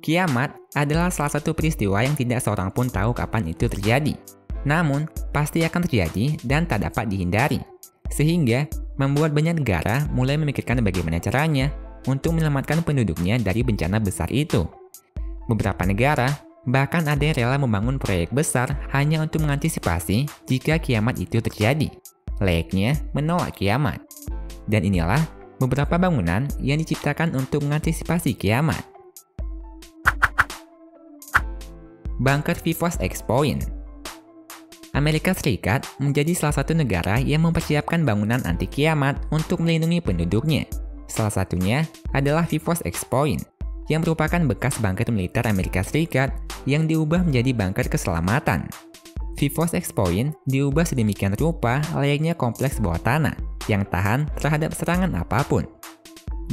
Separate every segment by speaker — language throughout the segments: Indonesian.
Speaker 1: Kiamat adalah salah satu peristiwa yang tidak seorang pun tahu kapan itu terjadi. Namun, pasti akan terjadi dan tak dapat dihindari. Sehingga, membuat banyak negara mulai memikirkan bagaimana caranya untuk menyelamatkan penduduknya dari bencana besar itu. Beberapa negara, bahkan ada yang rela membangun proyek besar hanya untuk mengantisipasi jika kiamat itu terjadi. Layaknya menolak kiamat. Dan inilah beberapa bangunan yang diciptakan untuk mengantisipasi kiamat. Bunker Vivos X Point. Amerika Serikat menjadi salah satu negara yang mempersiapkan bangunan anti kiamat untuk melindungi penduduknya. Salah satunya adalah Vivos X Point, yang merupakan bekas bunker militer Amerika Serikat yang diubah menjadi bunker keselamatan. Vivos X Point diubah sedemikian rupa layaknya kompleks bawah tanah yang tahan terhadap serangan apapun.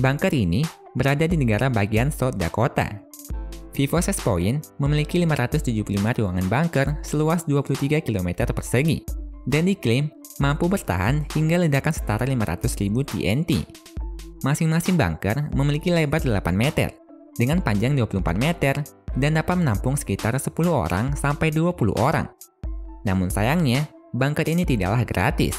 Speaker 1: Bunker ini berada di negara bagian South Dakota. Vivos X Point memiliki 575 ruangan bunker seluas 23 km persegi dan diklaim mampu bertahan hingga ledakan setara 500.000 TNT. Masing-masing bunker memiliki lebar 8 meter dengan panjang 24 meter dan dapat menampung sekitar 10 orang sampai 20 orang. Namun sayangnya, bunker ini tidaklah gratis.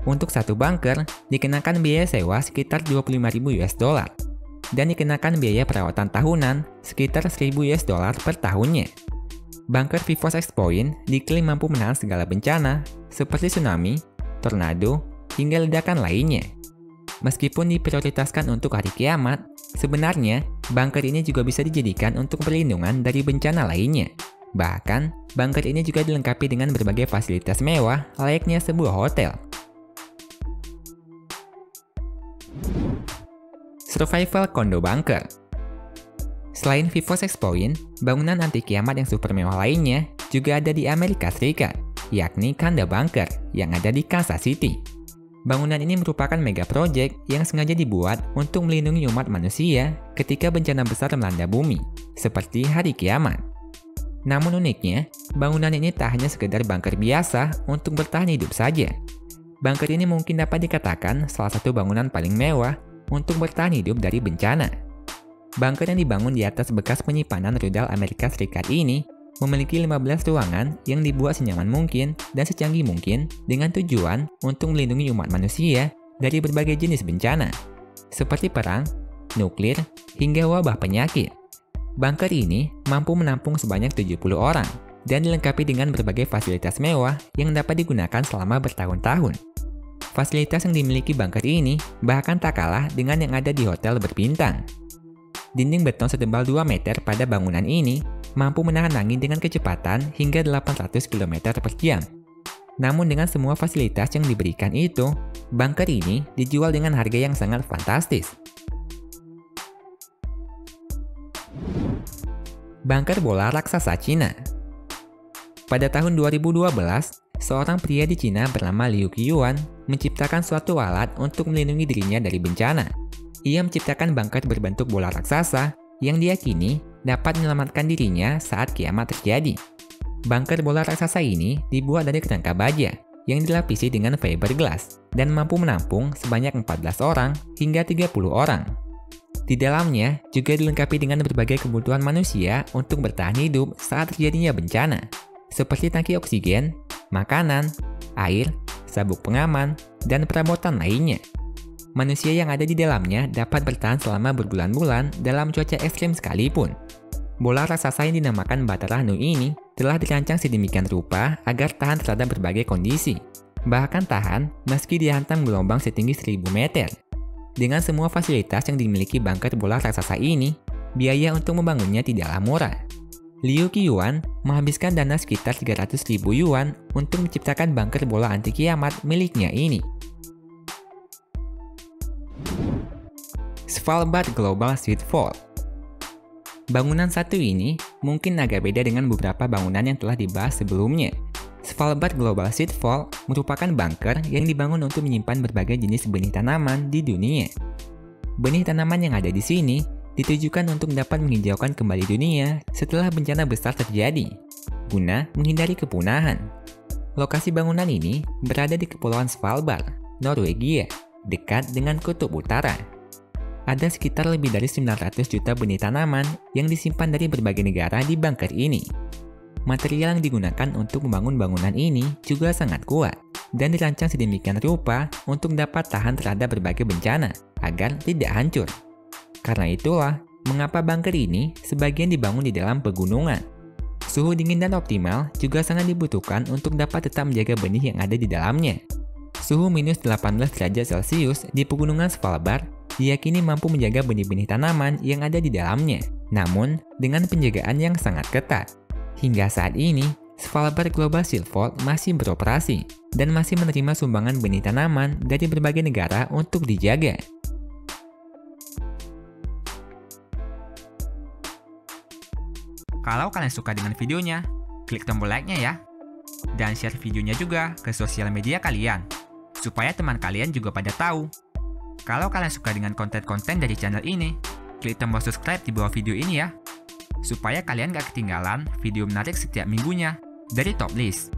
Speaker 1: Untuk satu bunker, dikenakan biaya sewa sekitar $25.000 dan dikenakan biaya perawatan tahunan sekitar $1.000 per tahunnya. Bunker Vivos X Point diklaim mampu menahan segala bencana seperti tsunami, tornado, hingga ledakan lainnya. Meskipun diprioritaskan untuk hari kiamat, sebenarnya bunker ini juga bisa dijadikan untuk perlindungan dari bencana lainnya. Bahkan, bunker ini juga dilengkapi dengan berbagai fasilitas mewah layaknya sebuah hotel. Survival Condo Bunker. Selain Vivos X Point, bangunan anti kiamat yang super mewah lainnya juga ada di Amerika Serikat, yakni Kanda Bunker yang ada di Kansas City. Bangunan ini merupakan mega project yang sengaja dibuat untuk melindungi umat manusia ketika bencana besar melanda bumi, seperti hari kiamat. Namun uniknya, bangunan ini tak hanya sekedar bunker biasa untuk bertahan hidup saja. Bunker ini mungkin dapat dikatakan salah satu bangunan paling mewah untuk bertahan hidup dari bencana. Bunker yang dibangun di atas bekas penyimpanan rudal Amerika Serikat ini memiliki 15 ruangan yang dibuat senyaman mungkin dan secanggih mungkin dengan tujuan untuk melindungi umat manusia dari berbagai jenis bencana, seperti perang, nuklir, hingga wabah penyakit. Bunker ini mampu menampung sebanyak 70 orang dan dilengkapi dengan berbagai fasilitas mewah yang dapat digunakan selama bertahun-tahun. Fasilitas yang dimiliki bunker ini bahkan tak kalah dengan yang ada di hotel berbintang. Dinding beton setebal 2 meter pada bangunan ini mampu menahan angin dengan kecepatan hingga 800 km per jam. Namun dengan semua fasilitas yang diberikan itu, bunker ini dijual dengan harga yang sangat fantastis. Bunker bola raksasa Cina. Pada tahun 2012, seorang pria di Cina bernama Liu Qiuan menciptakan suatu alat untuk melindungi dirinya dari bencana. Ia menciptakan bunker berbentuk bola raksasa yang diyakini dapat menyelamatkan dirinya saat kiamat terjadi. Bunker bola raksasa ini dibuat dari kerangka baja yang dilapisi dengan fiberglass dan mampu menampung sebanyak 14 orang hingga 30 orang. Di dalamnya juga dilengkapi dengan berbagai kebutuhan manusia untuk bertahan hidup saat terjadinya bencana, seperti tangki oksigen, makanan, air, sabuk pengaman, dan perabotan lainnya. Manusia yang ada di dalamnya dapat bertahan selama berbulan-bulan dalam cuaca ekstrim sekalipun. Bola raksasa yang dinamakan Batara Nu ini telah dirancang sedemikian rupa agar tahan terhadap berbagai kondisi, bahkan tahan meski dihantam gelombang setinggi 1000 meter. Dengan semua fasilitas yang dimiliki bunker bola raksasa ini, biaya untuk membangunnya tidaklah murah. Liu Qiuan menghabiskan dana sekitar 300.000 yuan untuk menciptakan bunker bola anti kiamat miliknya ini. Svalbard Global Seed Vault. Bangunan satu ini mungkin agak beda dengan beberapa bangunan yang telah dibahas sebelumnya. Svalbard Global Seed Vault merupakan bunker yang dibangun untuk menyimpan berbagai jenis benih tanaman di dunia. Benih tanaman yang ada di sini ditujukan untuk dapat menghijaukan kembali dunia setelah bencana besar terjadi, guna menghindari kepunahan. Lokasi bangunan ini berada di Kepulauan Svalbard, Norwegia, dekat dengan Kutub Utara. ada sekitar lebih dari 900 juta benih tanaman yang disimpan dari berbagai negara di bunker ini. Material yang digunakan untuk membangun bangunan ini juga sangat kuat dan dirancang sedemikian rupa untuk dapat tahan terhadap berbagai bencana agar tidak hancur. Karena itulah, mengapa bunker ini sebagian dibangun di dalam pegunungan. Suhu dingin dan optimal juga sangat dibutuhkan untuk dapat tetap menjaga benih yang ada di dalamnya. Suhu minus 18 derajat Celcius di pegunungan Svalbard diyakini mampu menjaga benih-benih tanaman yang ada di dalamnya, namun dengan penjagaan yang sangat ketat. Hingga saat ini, Svalbard Global Seed Vault masih beroperasi dan masih menerima sumbangan benih tanaman dari berbagai negara untuk dijaga. Kalau kalian suka dengan videonya, klik tombol like-nya ya. Dan share videonya juga ke sosial media kalian, supaya teman kalian juga pada tahu. Kalau kalian suka dengan konten-konten dari channel ini, klik tombol subscribe di bawah video ini ya, supaya kalian gak ketinggalan video menarik setiap minggunya dari Top List.